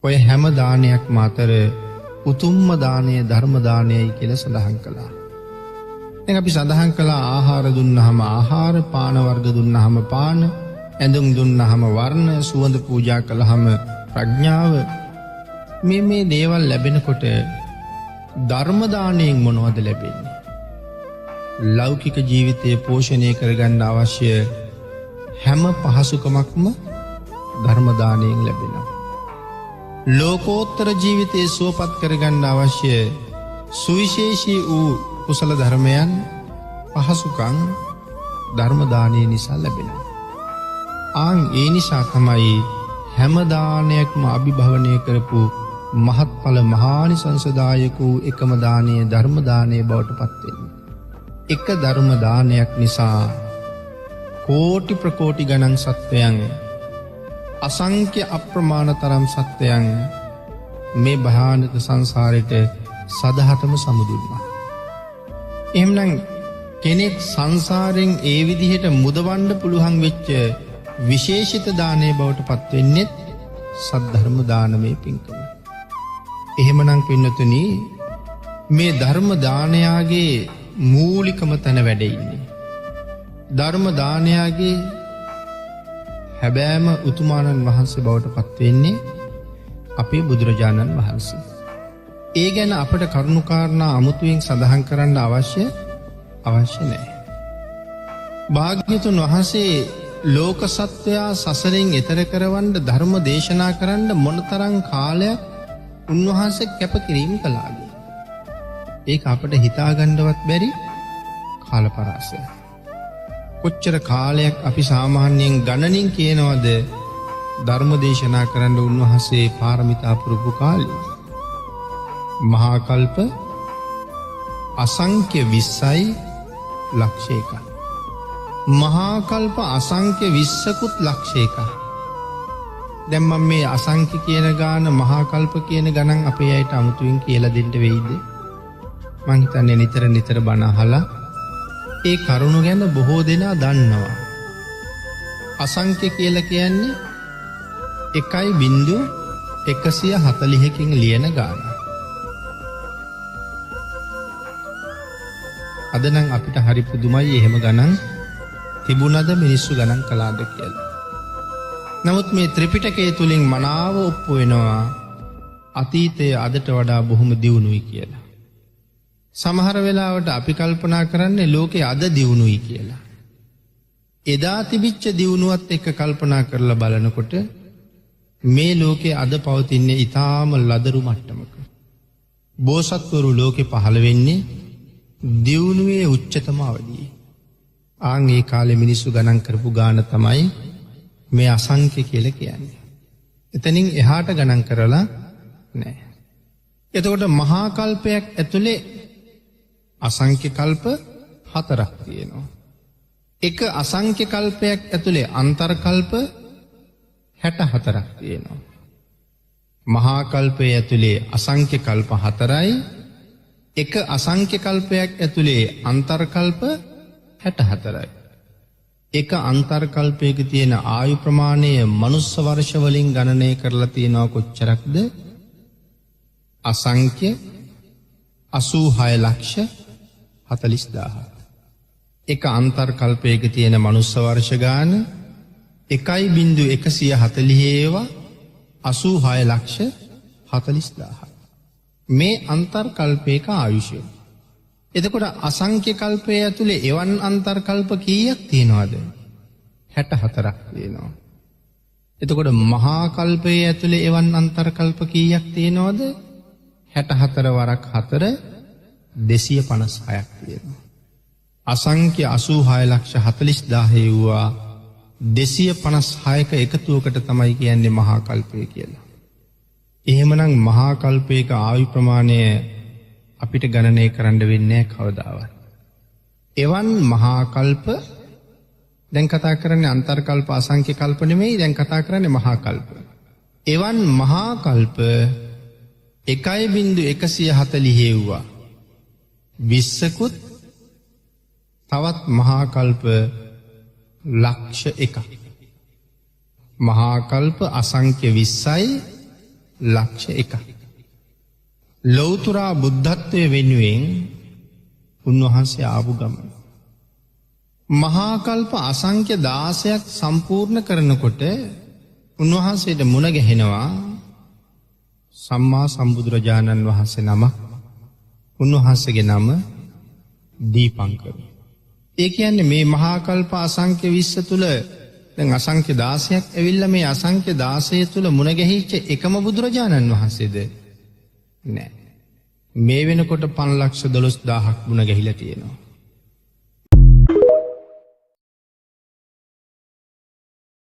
ඔය හැම දානයක්ම අතර උතුම්ම දානය ධර්ම දානයයි කියලා සඳහන් කළා. දැන් අපි සඳහන් කළා ආහාර දුන්නාම ආහාර, පාන වර්ග දුන්නාම පාන, ඇඳුම් දුන්නාම වර්ණ, සුවඳ පූජා කළාම ප්‍රඥාව. මේ දේවල් ලැබෙනකොට ධර්ම දානයෙන් මොනවද ලැබෙන්නේ? ලෞකික ජීවිතය පෝෂණය කරගන්න අවශ්‍ය හැම පහසුකමක්ම ධර්ම දානයෙන් ලැබෙනවා. ලෝකෝත්තර ජීවිතයේ සුවපත් කරගන්න අවශ්‍ය සුවිශේෂී වූ කුසල ධර්මයන් පහසුකම් ධර්ම දානය නිසා ලැබෙනවා. ඒ නිසා තමයි හැම දානයක්ම අභිභවනය කරපු මහත්ඵල මහානිසංසදායක වූ එකම දානය ධර්ම දානය බවට පත් වෙන්නේ. එක ධර්ම දානයක් නිසා කෝටි ප්‍රකෝටි ගණන් සත්වයන්, අසංඛ්‍ය අප්‍රමාණ තරම් සත්වයන් මේ භයානක සංසාරයට සදහටම සමුදුන්නා. එහෙමනම් කෙනෙක් සංසාරයෙන් ඒ විදිහට මුදවන්න පුළුවන් වෙච්ච විශේෂිත දානය බවට පත් වෙන්නේ සද්ධර්ම දානමේ පින්කම. එහෙමනම් පින්නතුනි, මේ ධර්ම දානයාගේ මූලිකම තැන වැඩ ඉන්නේ. ධර්ම දානයාගේ හැබෑම උතුමාණන් වහන්සේ බවට පත් වෙන්නේ අපේ බුදුරජාණන් වහන්සේ. ඒ ගැන අපට කරුණුකාරණා අමුතුවෙන් සඳහන් කරන්න අවශ්‍ය නැහැ. භාග්‍යවතුන් වහන්සේ ලෝක සත්වයා සසරෙන් එතර කරවන්න ධර්ම දේශනා කරන්න මොනතරම් කාලයක් උන්වහන්සේ කැපකිරීම කළාද? ඒක අපට හිතාගන්නවත් බැරි කාලපරාසය. කොච්චර කාලයක් අපි සාමාන්‍යයෙන් ගණනින් කියනවද ධර්ම දේශනා කරන්න උන්වහන්සේ පාරමිතා පුරුපු කාලේ? මහා කල්ප අසංඛ්‍ය 20යි ලක්ෂ 1යි. මහා කල්ප අසංඛ්‍ය 20කුත් ලක්ෂ 1යි. දැන් මම මේ අසංඛ්‍ය කියන ගාන මහා කල්ප කියන ගණන් අපේ අයට අමුතුවෙන් කියලා දෙන්න වෙයිද? මං හිතන්නේ නිතර බණ අහලා ඒ කරුණ ගැන බොහෝ දෙනා දන්නවා. අසංඛ්‍ය කියලා කියන්නේ 1.140කින් ලියන ගාන. අද නම් අපිට හරි පුදුමයි එහෙම ගණන් තිබුණද මිනිස්සු ගණන් කළාද කියලා. නමුත් මේ ත්‍රිපිටකය තුලින් මනාව ඔප්පු වෙනවා අතීතයේ අදට වඩා බොහොම දියුණුයි කියලා. සමහර වෙලාවට අපි කල්පනා කරන්නේ ලෝකේ අද දියුණුයි කියලා. එදා තිබිච්ච දියුණුවත් එක්ක කල්පනා කරලා බලනකොට මේ ලෝකේ අද පවතින්නේ ඊටාම ලදරු මට්ටමක. බෝසත්වරු ලෝකේ පහළ වෙන්නේ දියුණුවේ උච්චතම අවධියේ. ඒ කාලේ මිනිස්සු ගණන් කරපු ගාන තමයි මේ අසංඛ්‍ය කියලා කියන්නේ. එතනින් එහාට ගණන් කරලා නැහැ. එතකොට මහා කල්පයක් ඇතුලේ අසංඛ්‍ය කල්ප 4ක් තියෙනවා. එක අසංඛ්‍ය කල්පයක් ඇතුලේ අන්තර් කල්ප 64ක් තියෙනවා. මහා කල්පයේ ඇතුලේ අසංඛ්‍ය කල්ප 4යි. එක අසංඛ්‍ය කල්පයක් ඇතුලේ අන්තර් කල්ප 64යි. එක අන්තර් කල්පයක තියෙන ආයු ප්‍රමාණය මනුස්ස වර්ෂ වලින් ගණනය කරලා තියෙනවා කොච්චරක්ද? අසංඛ්‍ය 86 ලක්ෂ 40000. එක අන්තර් කල්පයක තියෙන මනුස්ස වර්ෂ ගාන 1.140 ඒවා 86 ලක්ෂ 40000. මේ අන්තර් කල්පයක ආයුෂය. එතකොට අසංඛ්‍ය කල්පයේ ඇතුලේ එවන් අන්තර් කල්ප කීයක් තියෙනවද? 64ක් තියෙනවා. එතකොට මහා කල්පයේ ඇතුලේ එවන් අන්තර් කල්ප කීයක් තියෙනවද? 64 වරක් 4 256ක් තියෙනවා. අසංඛ්‍ය 86 ලක්ෂ 40000 වූවා 256ක එකතුවකට තමයි කියන්නේ මහා කල්පය කියලා. එහෙමනම් මහා කල්පයක ආයු ප්‍රමාණය අපිට ගණනය කරන්න වෙන්නේ කවදාවත්. එවන් මහා කල්ප දැන් කතා කරන්නේ අන්තර් කල්ප අසංඛ්‍ය කල්ප නෙමෙයි, දැන් කතා කරන්නේ මහා කල්ප. එවන් මහා කල්ප 1.140 වූවා 20කුත් තවත් මහා කල්ප ලක්ෂ 1ක්. මහා කල්ප අසංඛ්‍ය 20යි ලක්ෂ එක. ලොවතුරා බුද්ධත්වය වෙනුවෙන් උන්වහන්සේ ආපු ගමන. මහාකල්ප අසංක්‍ය 16ක් සම්පූර්ණ කරනකොට උන්වහන්සේට මුණ ගැහෙනවා සම්මා සම්බුදුරජාණන් වහන්සේ නමක්. උන්වහන්සේගේ නම දීපංකර. ඒ කියන්නේ මේ මහාකල්ප අසංක්‍ය 20 තුල දැන් අසංක්‍ය 16ක් ඇවිල්ලා මේ අසංක්‍ය 16 තුල මුණ ගැහිච්ච එකම බුදුරජාණන් වහන්සේද? නෑ. මේ වෙනකොට 5,12,000ක් මුණ ගැහිලා තියෙනවා.